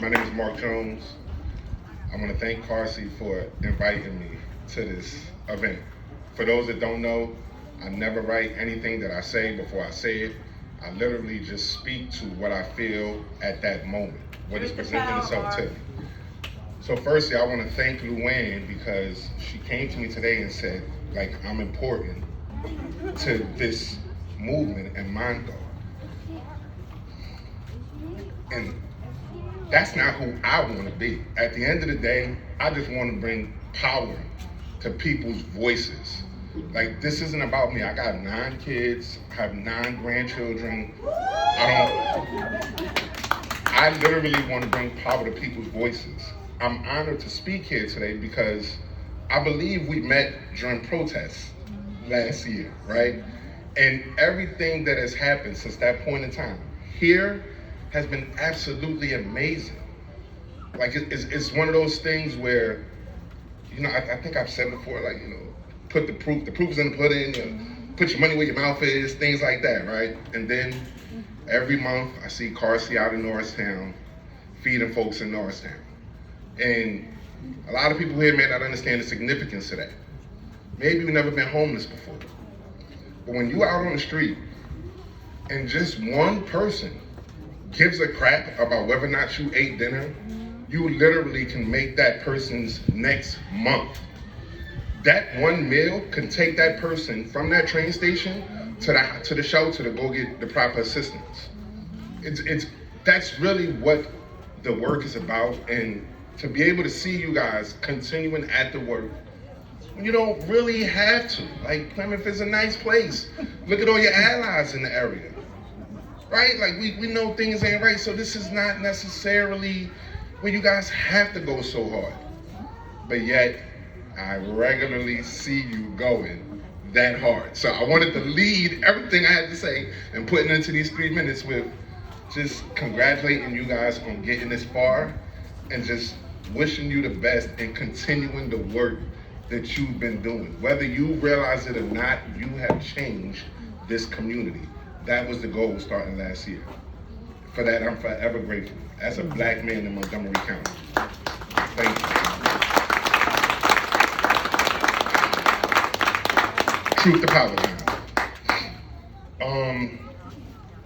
My name is Mark Jones. I want to thank CAARSEA for inviting me to this event. For those that don't know, I never write anything that I say before I say it. I literally just speak to what I feel at that moment, what is presenting itself to me. So firstly, I want to thank Luann because she came to me today and said, like, I'm important to this movement in Montco. And that's not who I want to be. At the end of the day, I just want to bring power to people's voices. Like, this isn't about me. I got 9 kids, I have 9 grandchildren. I literally want to bring power to people's voices. I'm honored to speak here today because I believe we met during protests last year, right? And everything that has happened since that point in time here has been absolutely amazing. Like, it's one of those things where, I think I've said before, like, put the proof is in the pudding, put your money where your mouth is, things like that, right? And then every month I see CAARSEA out in Norristown, feeding folks in Norristown. And a lot of people here may not understand the significance of that. Maybe you've never been homeless before. But when you out on the street and just one person gives a crap about whether or not you ate dinner, you literally can make that person's next month. That one meal can take that person from that train station to the shelter to go get the proper assistance. That's really what the work is about, and to be able to see you guys continuing at the work, you don't really have to. Like, Plymouth is a nice place. Look at all your allies in the area. Right? Like, we know things ain't right, so this is not necessarily where you guys have to go so hard. But yet, I regularly see you going that hard. So I wanted to lead everything I had to say and putting into these 3 minutes with just congratulating you guys on getting this far and just wishing you the best and continuing the work that you've been doing. Whether you realize it or not, you have changed this community. That was the goal starting last year. For that, I'm forever grateful as a black man in Montgomery County. Thank you. Truth to power now.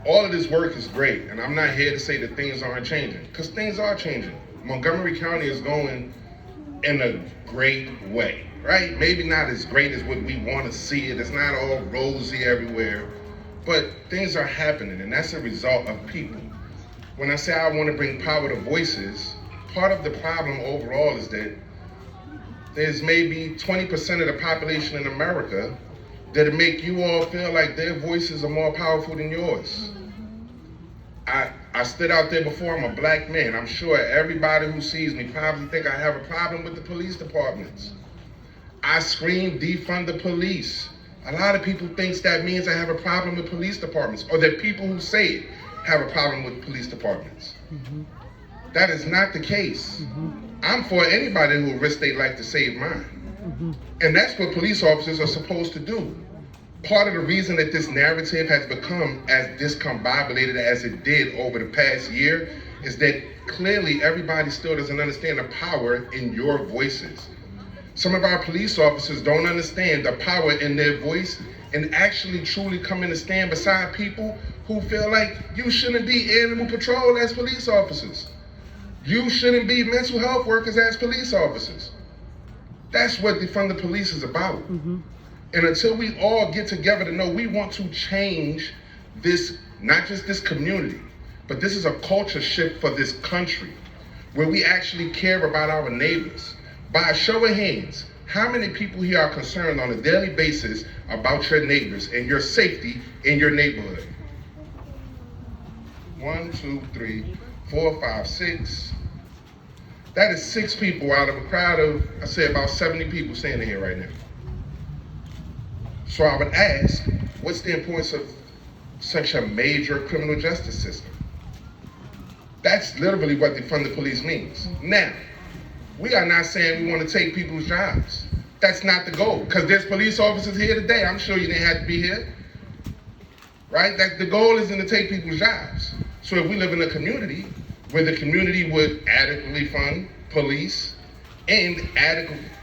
All of this work is great, and I'm not here to say that things aren't changing, because things are changing. Montgomery County is going in a great way, right? Maybe not as great as what we want to see it. It's not all rosy everywhere. But things are happening, and that's a result of people. When I say I want to bring power to voices, part of the problem overall is that there's maybe 20% of the population in America that make you all feel like their voices are more powerful than yours. I stood out there before. I'm a black man. I'm sure everybody who sees me probably think I have a problem with the police departments. I scream, defund the police. A lot of people think that means I have a problem with police departments, or that people who say it have a problem with police departments. Mm-hmm. That is not the case. Mm-hmm. I'm for anybody who will risk their life to save mine. Mm-hmm. And that's what police officers are supposed to do. Part of the reason that this narrative has become as discombobulated as it did over the past year is that clearly everybody still doesn't understand the power in your voices. Some of our police officers don't understand the power in their voice and actually truly coming to stand beside people who feel like you shouldn't be animal patrol as police officers. You shouldn't be mental health workers as police officers. That's what Defund the Police is about. Mm-hmm. And until we all get together to know we want to change this, not just this community, but this is a culture shift for this country where we actually care about our neighbors. By a show of hands, how many people here are concerned on a daily basis about your neighbors and your safety in your neighborhood? 1, 2, 3, 4, 5, 6. That is 6 people out of a crowd of, I say, about 70 people standing here right now. So I would ask, what's the importance of such a major criminal justice system? That's literally what Defund the Police means. Now, we are not saying we want to take people's jobs. That's not the goal, because there's police officers here today. I'm sure you didn't have to be here, right? That the goal isn't to take people's jobs. So if we live in a community where the community would adequately fund police and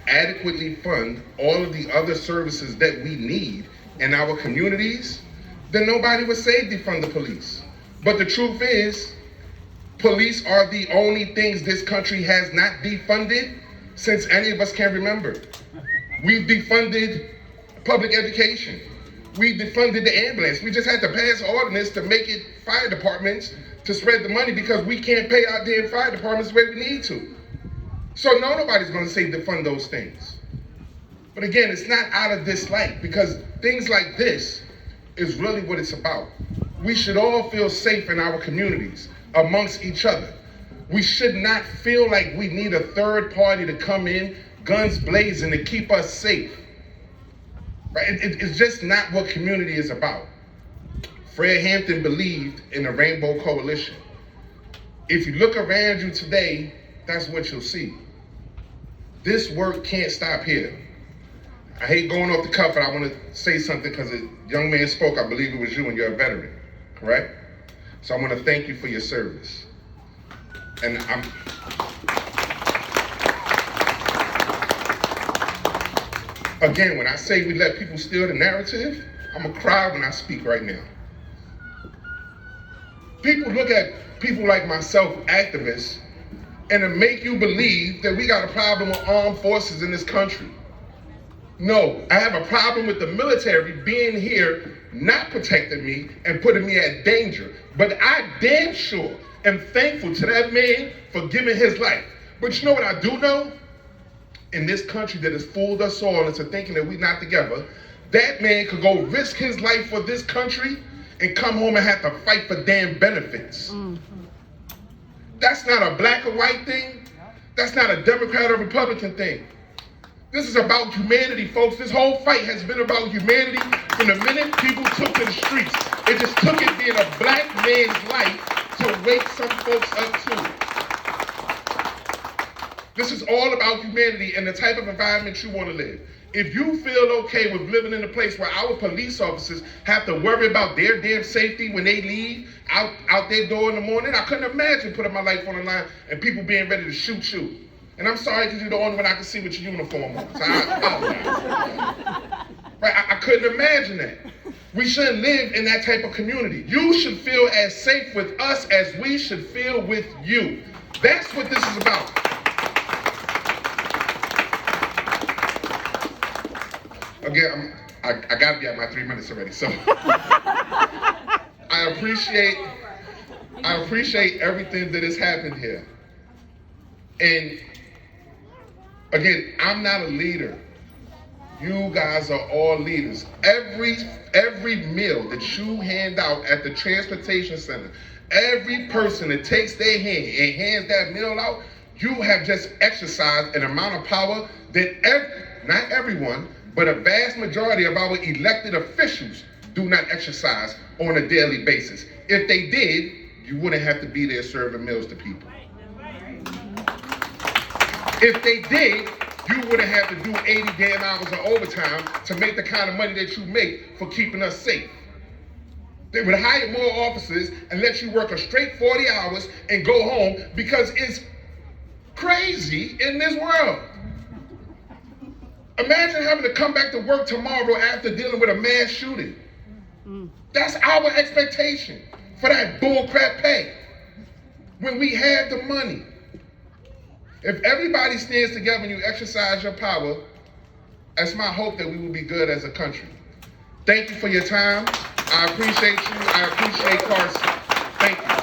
adequately fund all of the other services that we need in our communities, then nobody would say defund the police. But the truth is, police are the only things this country has not defunded since any of us can remember. We've defunded public education. We defunded the ambulance. We just had to pass an ordinance to make it fire departments to spread the money because we can't pay our damn fire departments the way we need to. So no, nobody's gonna say defund those things. But again, it's not out of dislike, because things like this is really what it's about. We should all feel safe in our communities, amongst each other. We should not feel like we need a third party to come in, guns blazing, to keep us safe. Right? It's just not what community is about. Fred Hampton believed in a rainbow coalition. If you look around you today, that's what you'll see. This work can't stop here. I hate going off the cuff, but I want to say something because a young man spoke. I believe it was you, and you're a veteran, correct? So I want to thank you for your service. And again, when I say we let people steal the narrative, I'm gonna cry when I speak right now. People look at people like myself, activists, and to make you believe that we got a problem with armed forces in this country. No, I have a problem with the military being here, not protecting me and putting me at danger. But I damn sure am thankful to that man for giving his life. But you know what I do know? In this country that has fooled us all into thinking that we're not together, that man could go risk his life for this country and come home and have to fight for damn benefits. Mm-hmm. That's not a black or white thing. That's not a Democrat or Republican thing. This is about humanity, folks. This whole fight has been about humanity from the minute people took to the streets. It just took it being a black man's life to wake some folks up too. This is all about humanity and the type of environment you want to live. If you feel okay with living in a place where our police officers have to worry about their damn safety when they leave out their door in the morning, I couldn't imagine putting my life on the line and people being ready to shoot you. And I'm sorry because you're the only one I can see with your uniform on. So I couldn't imagine that. We shouldn't live in that type of community. You should feel as safe with us as we should feel with you. That's what this is about. Again, I gotta be at my 3 minutes already, so I appreciate everything that has happened here. And again, I'm not a leader. You guys are all leaders. Every meal that you hand out at the transportation center, every person that takes their hand and hands that meal out, you have just exercised an amount of power that not everyone, but a vast majority of our elected officials do not exercise on a daily basis. If they did, you wouldn't have to be there serving meals to people. If they did, you wouldn't have to do 80 damn hours of overtime to make the kind of money that you make for keeping us safe. They would hire more officers and let you work a straight 40 hours and go home because it's crazy in this world. Imagine having to come back to work tomorrow after dealing with a mass shooting. That's our expectation for that bullcrap pay when we have the money. If everybody stands together and you exercise your power, that's my hope that we will be good as a country. Thank you for your time. I appreciate you. I appreciate CAARSEA. Thank you.